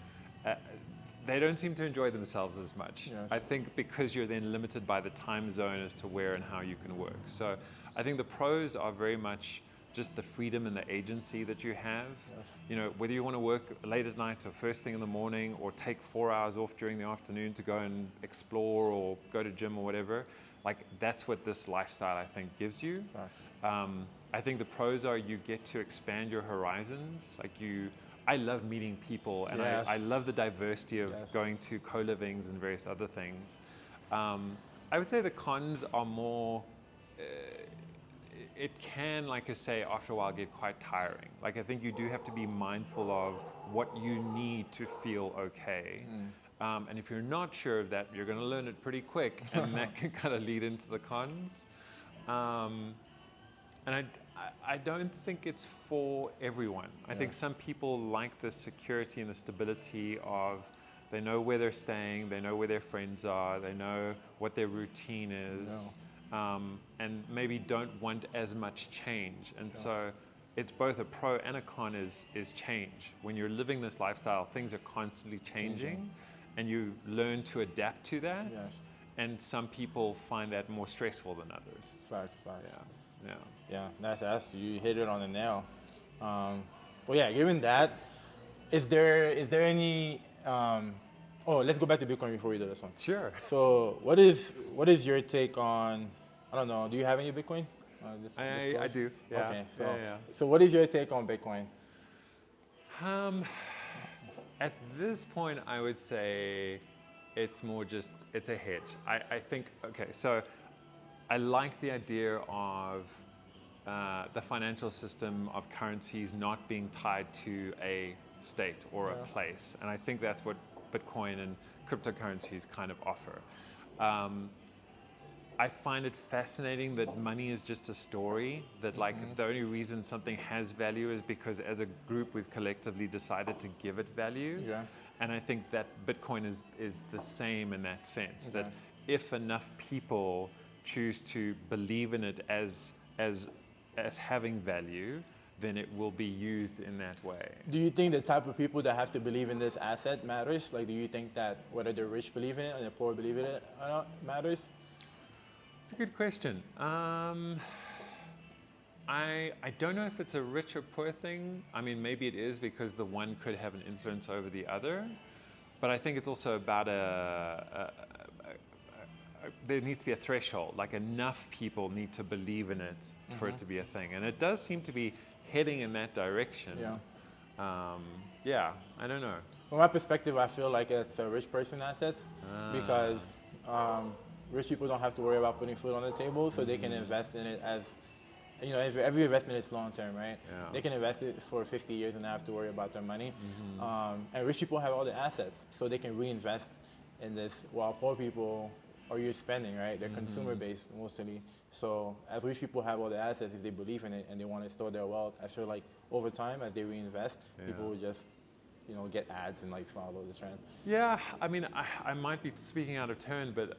They don't seem to enjoy themselves as much. Yes. I think because you're then limited by the time zone as to where and how you can work. So I think the pros are very much just the freedom and the agency that you have. Yes. You know, whether you want to work late at night or first thing in the morning, or take 4 hours off during the afternoon to go and explore or go to gym or whatever, like that's what this lifestyle I think gives you. Facts. I think the pros are you get to expand your horizons. Like I love meeting people, and Yes. I love the diversity of Yes. going to co-livings and various other things. I would say the cons are more, it can, like I say, after a while get quite tiring. Like I think you do have to be mindful of what you need to feel okay. And if you're not sure of that, you're going to learn it pretty quick, and that can kind of lead into the cons. And I don't think it's for everyone. I think some people like the security and the stability of, they know where they're staying, they know where their friends are, they know what their routine is, and maybe don't want as much change. And so it's both a pro and a con is change. When you're living this lifestyle, things are constantly changing. And you learn to adapt to that. Yes. And some people find that more stressful than others. Facts. Yeah. That's you hit it on the nail. But yeah, given that, is there any? Let's go back to Bitcoin before we do this one. Sure. So what is your take on? I don't know. Do you have any Bitcoin? I do. Yeah. Okay. So yeah. so what is your take on Bitcoin? At this point, I would say it's more just, it's a hedge. I think, okay, so I like the idea of the financial system of currencies not being tied to a state or a place. And I think that's what Bitcoin and cryptocurrencies kind of offer. I find it fascinating that money is just a story, that like the only reason something has value is because as a group we've collectively decided to give it value. Yeah. And I think that Bitcoin is the same in that sense, that if enough people choose to believe in it as having value, then it will be used in that way. Do you think the type of people that have to believe in this asset matters? Like, do you think that whether the rich believe in it and the poor believe in it or not matters? It's a good question. I don't know if it's a rich or poor thing. I mean, maybe it is because the one could have an influence over the other. But I think it's also about there needs to be a threshold. Like enough people need to believe in it for it to be a thing. And it does seem to be heading in that direction. Yeah. I don't know. From my perspective, I feel like it's a rich person asset because rich people don't have to worry about putting food on the table, so they can invest in it as, you know, every investment is long term, right? Yeah. They can invest it for 50 years and not have to worry about their money. And rich people have all the assets, so they can reinvest in this, while poor people are used spending, right? They're consumer based mostly. So as rich people have all the assets, if they believe in it and they want to store their wealth, I feel like over time, as they reinvest, people will just, you know, get ads and like follow the trend. Yeah, I mean, I might be speaking out of turn, but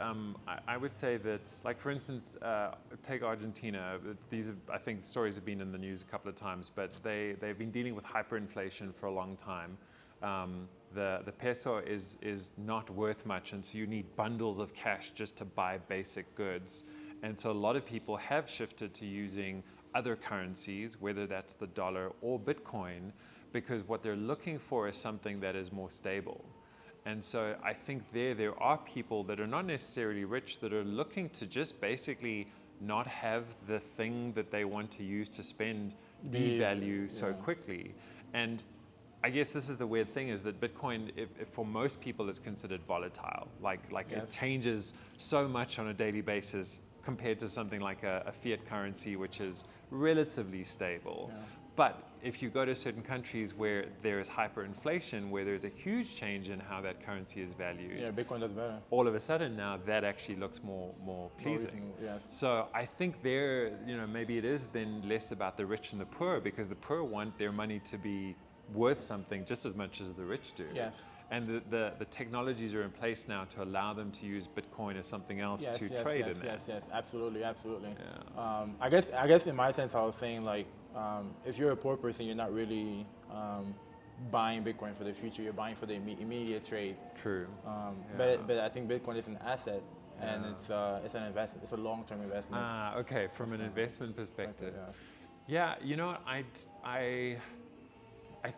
I would say that, like for instance, take Argentina. These, I think, stories have been in the news a couple of times, but they've been dealing with hyperinflation for a long time. The peso is not worth much, and so you need bundles of cash just to buy basic goods. And so a lot of people have shifted to using other currencies, whether that's the dollar or Bitcoin, because what they're looking for is something that is more stable. And so I think there are people that are not necessarily rich that are looking to just basically not have the thing that they want to use to spend devalue so quickly. And I guess this is the weird thing, is that Bitcoin, if for most people, is considered volatile. Like it changes so much on a daily basis compared to something like a fiat currency, which is relatively stable. But if you go to certain countries where there is hyperinflation, where there's a huge change in how that currency is valued, Bitcoin does better. all of a sudden now that actually looks more pleasing. So I think there, you know, maybe it is then less about the rich and the poor, because the poor want their money to be worth something just as much as the rich do. And the technologies are in place now to allow them to use Bitcoin as something else to trade in that. Yes, absolutely. I guess in my sense, I was saying, like, if you're a poor person, you're not really buying Bitcoin for the future. You're buying for the immediate trade. True. But I think Bitcoin is an asset, and it's an investment. It's a long-term investment. Okay, from an investment perspective. Yeah, you know what? I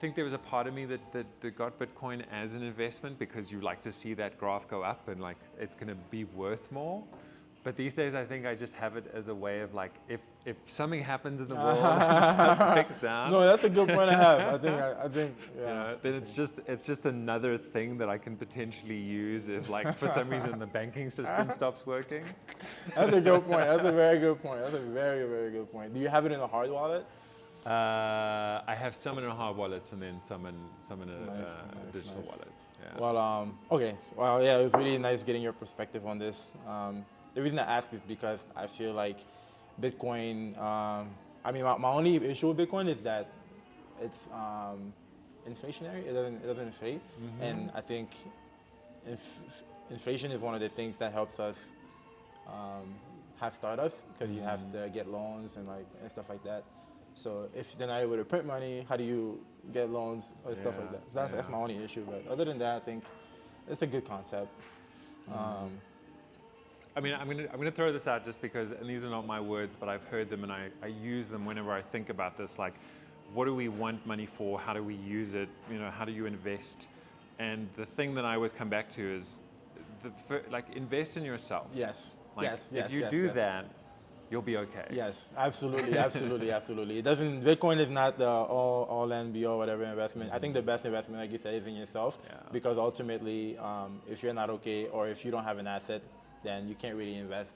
think there was a part of me that got Bitcoin as an investment because you like to see that graph go up and like it's going to be worth more. But these days, I think I just have it as a way of like, if something happens in the world, stuff breaks down. No, that's a good point to have. I think, yeah. You know, then it's just another thing that I can potentially use if like for some reason the banking system stops working. That's a good point. That's a very good point. That's a very, very good point. Do you have it in a hard wallet? I have some in a hard wallet and then some in a digital wallet. Yeah. Well, okay. Well, yeah, it was really nice getting your perspective on this. The reason I ask is because I feel like Bitcoin, I mean, my only issue with Bitcoin is that it's inflationary. It doesn't inflate. Mm-hmm. And I think inflation is one of the things that helps us have startups because you have to get loans and stuff like that. So if they're not able to print money, how do you get loans or stuff like that? So that's my only issue. But other than that, I think it's a good concept. I mean, I'm gonna throw this out just because, and these are not my words, but I've heard them and I use them whenever I think about this. Like, what do we want money for? How do we use it? You know, how do you invest? And the thing that I always come back to is, invest in yourself. Yes. Like, if you do that, you'll be okay. Yes, absolutely, absolutely, absolutely. Bitcoin is not the all and be all whatever investment. I think the best investment, like you said, is in yourself. Yeah. Because ultimately, if you're not okay or if you don't have an asset, then you can't really invest.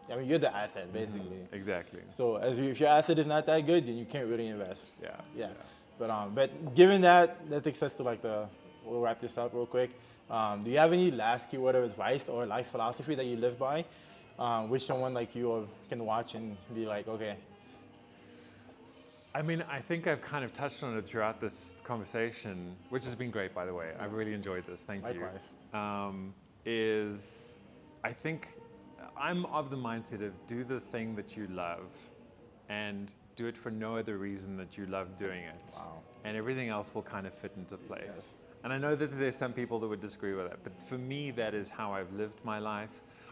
I mean, you're the asset, basically. Exactly. So if your asset is not that good, then you can't really invest. Yeah. But given that takes us to we'll wrap this up real quick. Do you have any last keyword of advice or life philosophy that you live by? Which someone like you can watch and be like, okay. I mean, I think I've kind of touched on it throughout this conversation, which has been great, by the way. I've really enjoyed this. Thank you. Likewise. I think I'm of the mindset of do the thing that you love and do it for no other reason that you love doing it. Wow. And everything else will kind of fit into place. Yes. And I know that there's some people that would disagree with that, but for me, that is how I've lived my life.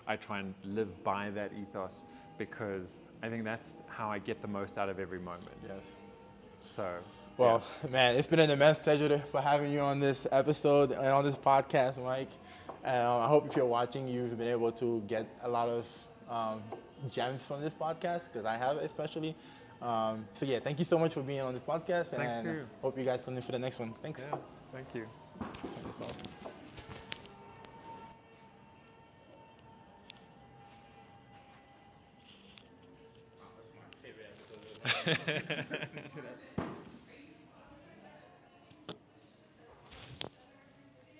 I try and live by that ethos because I think that's how I get the most out of every moment. Yes. So, well, man, it's been an immense pleasure for having you on this episode and on this podcast, Mike. And I hope if you're watching, you've been able to get a lot of gems from this podcast because I have especially. So yeah, thank you so much for being on this podcast. Thanks and to you. Hope you guys tune in for the next one. Thanks. Yeah, thank you. Check this out. That's my favorite episode.